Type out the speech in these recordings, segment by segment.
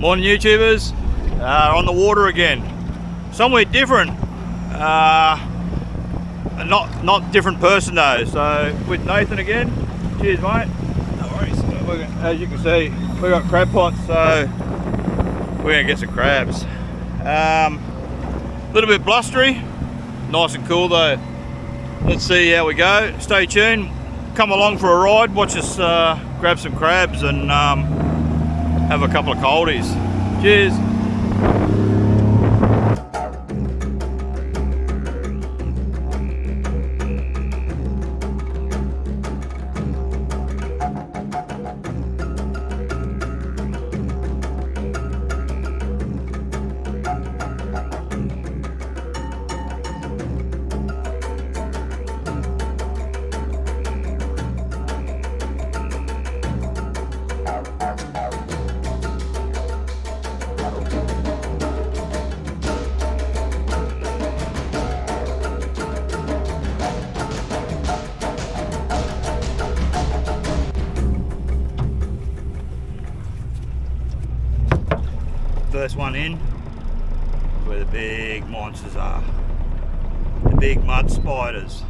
Morning YouTubers, on the water again. Somewhere different, not different person though. So with Nathan again, cheers mate. No worries. As you can see, we got crab pots, so we're gonna get some crabs. A little bit blustery, nice and cool though. Let's see how we go. Stay tuned, come along for a ride, watch us grab some crabs and have a couple of coldies. Cheers. First one in, where the big monsters are. The big mud spiders.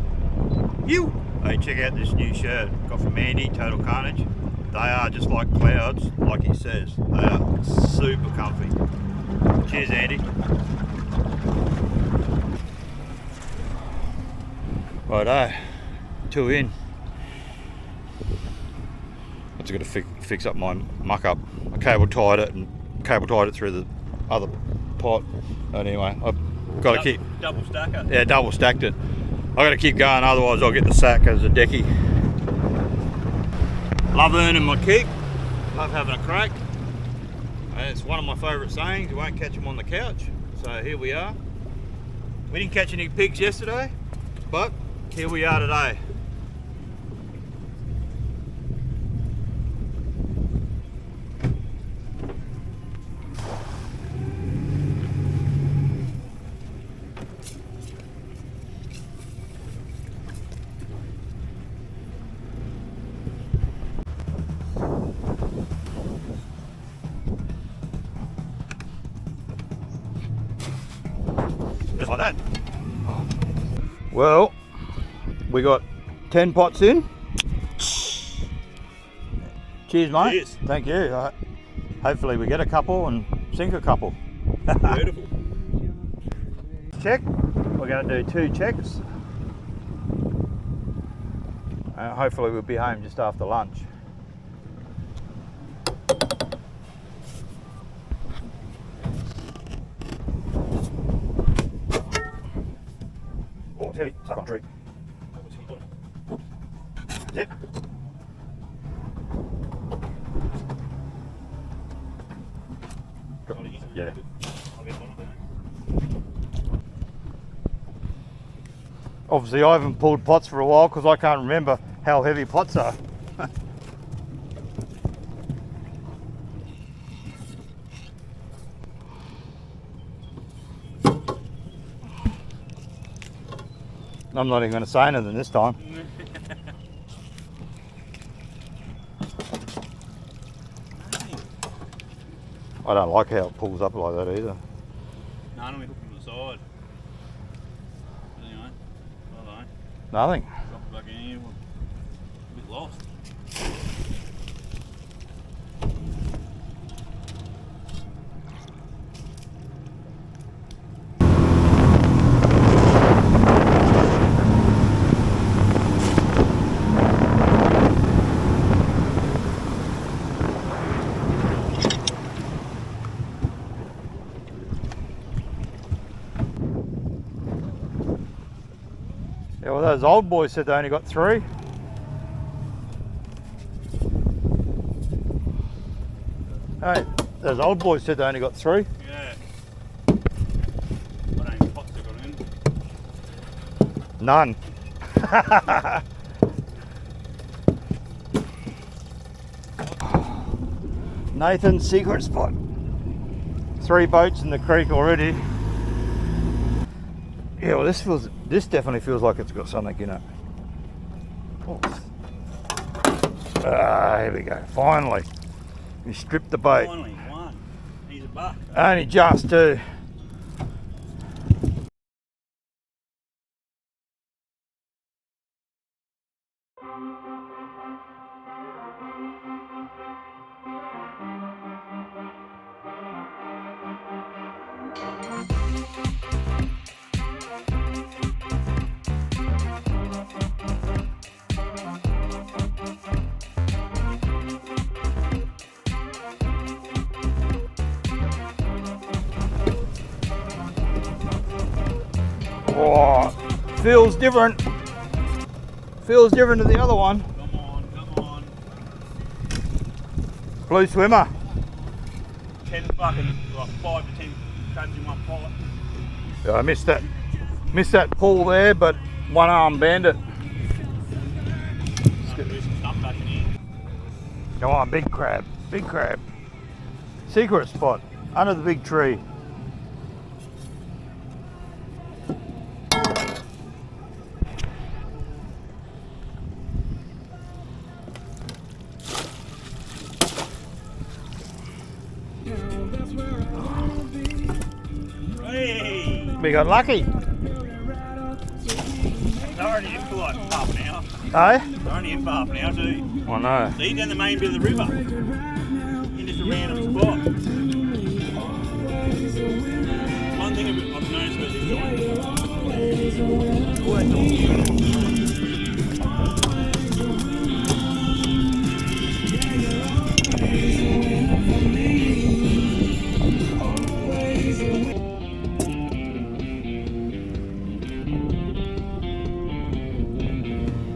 You! Hey, check out this new shirt. Got from Andy, Total Carnage. They are just like clouds, like he says. They are super comfy. Cheers, Andy. Righto, 2 in. I just got to fix up my muck up. I cable tied it through the other pot. Anyway, I've got to keep double stacker. Yeah, double stacked it. I've got to keep going, otherwise I'll get the sack as a decky. Love earning my keep. Love having a crack. And it's one of my favourite sayings. You won't catch them on the couch. So here we are. We didn't catch any pigs yesterday, but here we are today. Just like that. Well, we got 10 pots in. Cheers, mate. Cheers. Thank you. Hopefully we get a couple and sink a couple. Beautiful. Check. We're going to do 2 checks. Hopefully we'll be home just after lunch. Oh, it's heavy. Stuck on tree. Zip. Yeah. Obviously I haven't pulled pots for a while because I can't remember how heavy pots are. I'm not even going to say anything this time. I don't like how it pulls up like that either. No, I normally hook from the side. Anyway, I don't know. Nothing. Dropped back in here, a bit lost. Yeah, well, those old boys said they only got 3. Hey, those old boys said they only got 3. Yeah. What ain't pots they got in? None. Nathan's secret spot. 3 boats in the creek already. Yeah, well, this definitely feels like it's got something in it. Oh. Here we go. Finally, we stripped the bait. Finally, one. buck. Only just too. Oh, feels different. Feels different to the other one. Come on, come on. Blue swimmer. 10 fucking, like 5 to 10 crabs in one pot. Yeah, I missed that pull there, but one arm bandit. Do some stuff back in here. Come on, big crab, big crab. Secret spot under the big tree. Hey! We got lucky. They're already in for like half an hour. Eh? They're only in for half an hour too. I know. See, down the main bit of the river. In just a random spot. One thing I've noticed about this joint. Always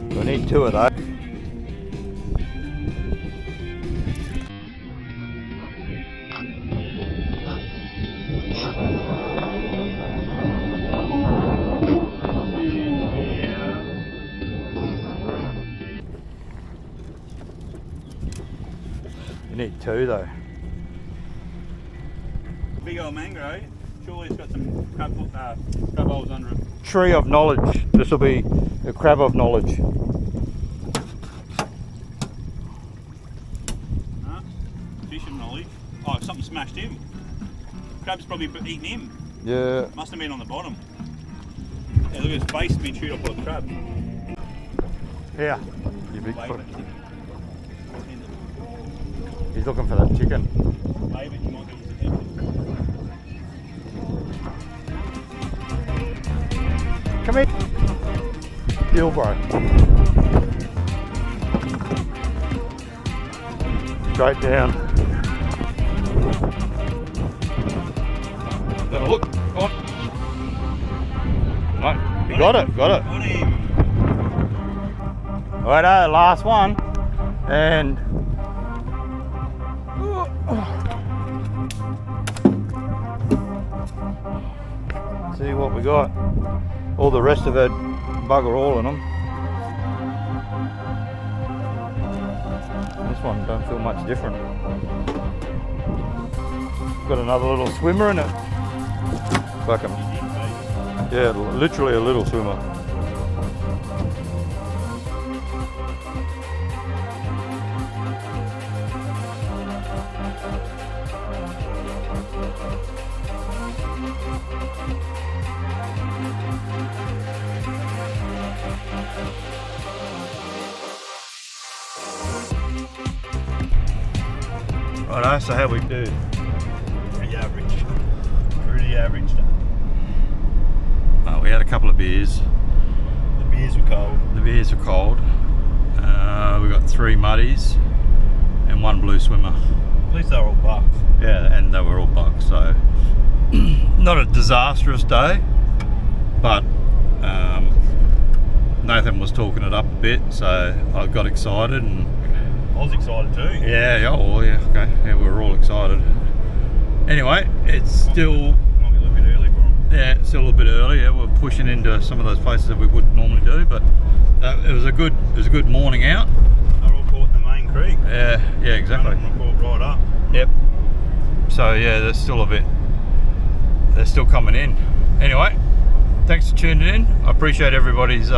We need two of those. You need two though. big old mangrove. Surely it's got some crab holes under it. Tree of knowledge. This will be the crab of knowledge. Huh? Fish of knowledge. Oh, something smashed him. Crab's probably eaten him. Yeah. Must have been on the bottom. Yeah, look at his face being chewed up by the crab. Yeah. You big Wave foot. it. He's looking for that chicken. Wave it, you might get his attention. Come here. Deal, bro. Straight down. Look, come on. Right, you got it, got it. Got him. Righto, last one. And see what we got. All the rest of it, bugger all in them. This one don't feel much different. Got another little swimmer in it. Fucking, yeah, literally a little swimmer. Righto, so how we do? Pretty average. Pretty average. We had a couple of beers. The beers were cold. The beers were cold. We got 3 muddies and 1 blue swimmer. At least they were all bucks. Yeah, and they were all bucks, so not a disastrous day, but Nathan was talking it up a bit, so I got excited and I was excited too. yeah, oh yeah, okay, yeah, we were all excited. Anyway, it's still Might be a little bit early for them. yeah, it's still a bit early. Yeah, we're pushing into some of those places that we wouldn't normally do, but it was a good morning out. They're all caught in the main creek. Yeah, yeah, exactly. None of them were caught right up. Yep. So yeah, they're still coming in. Anyway, thanks for tuning in. I appreciate everybody's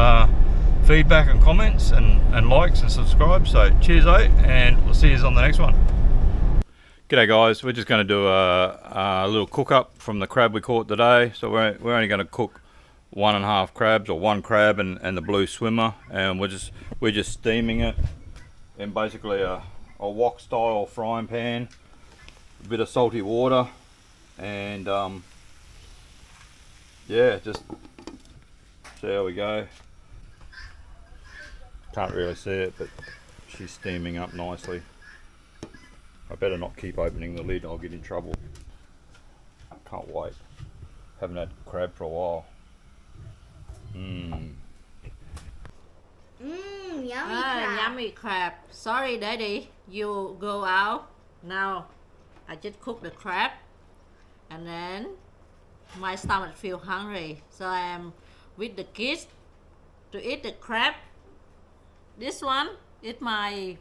feedback and comments and likes and subscribe. So cheers, and we'll see you on the next one. G'day guys, we're just going to do a little cook up from the crab we caught today. So we're only going to cook 1.5 crabs, or 1 crab and the blue swimmer, and we're just steaming it in basically a wok style frying pan, a bit of salty water, and yeah, just see how we go. Can't really see it, but she's steaming up nicely. I better not keep opening the lid, I'll get in trouble. Can't wait. Haven't had crab for a while. Yummy crab. Yummy crab. Sorry, Daddy, you go out. Now, I just cook the crab, and then my stomach feel hungry, so I am with the kids to eat the crab. This one is my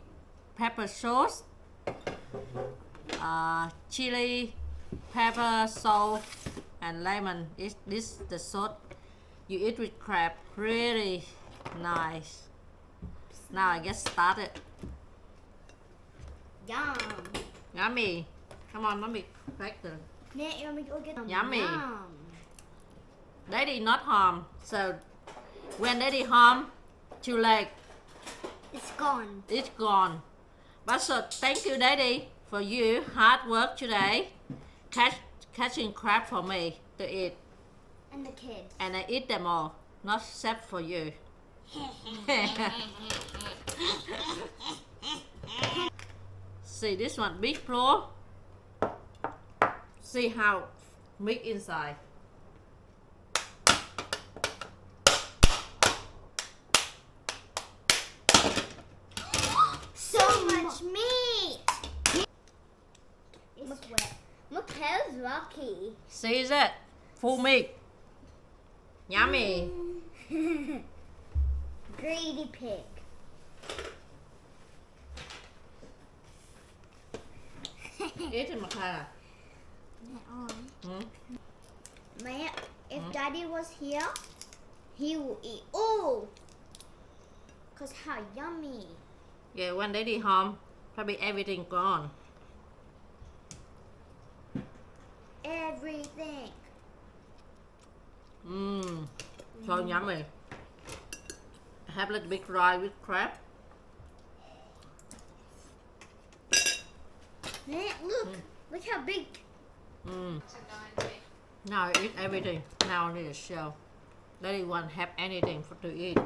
pepper sauce, chili, pepper, salt, and lemon. This the sauce you eat with crab. Really nice. Now I get started. Yum. Yummy. Come on, let me crack the. Nè, you want me to go get them? Yummy. Yum. Daddy not home, so when Daddy home, too late. It's gone. It's gone. But so thank you, Daddy, for you hard work today, catching crab for me to eat, And the kids. and I eat them all, not except for you. See this one, big pro. See how meat inside. So much meat. It's wet. Look how rocky. See that? Full meat. Yummy. Greedy pig. Eat it, Makara. Maya, if Daddy was here, he will eat. Oh! Cause how yummy. Yeah, when Daddy home, probably everything gone. Everything. So yummy. Have a little bit rice with crab. Nè, look. Look how big. Now I eat everything. Now I need to show. Daddy won't have anything to eat.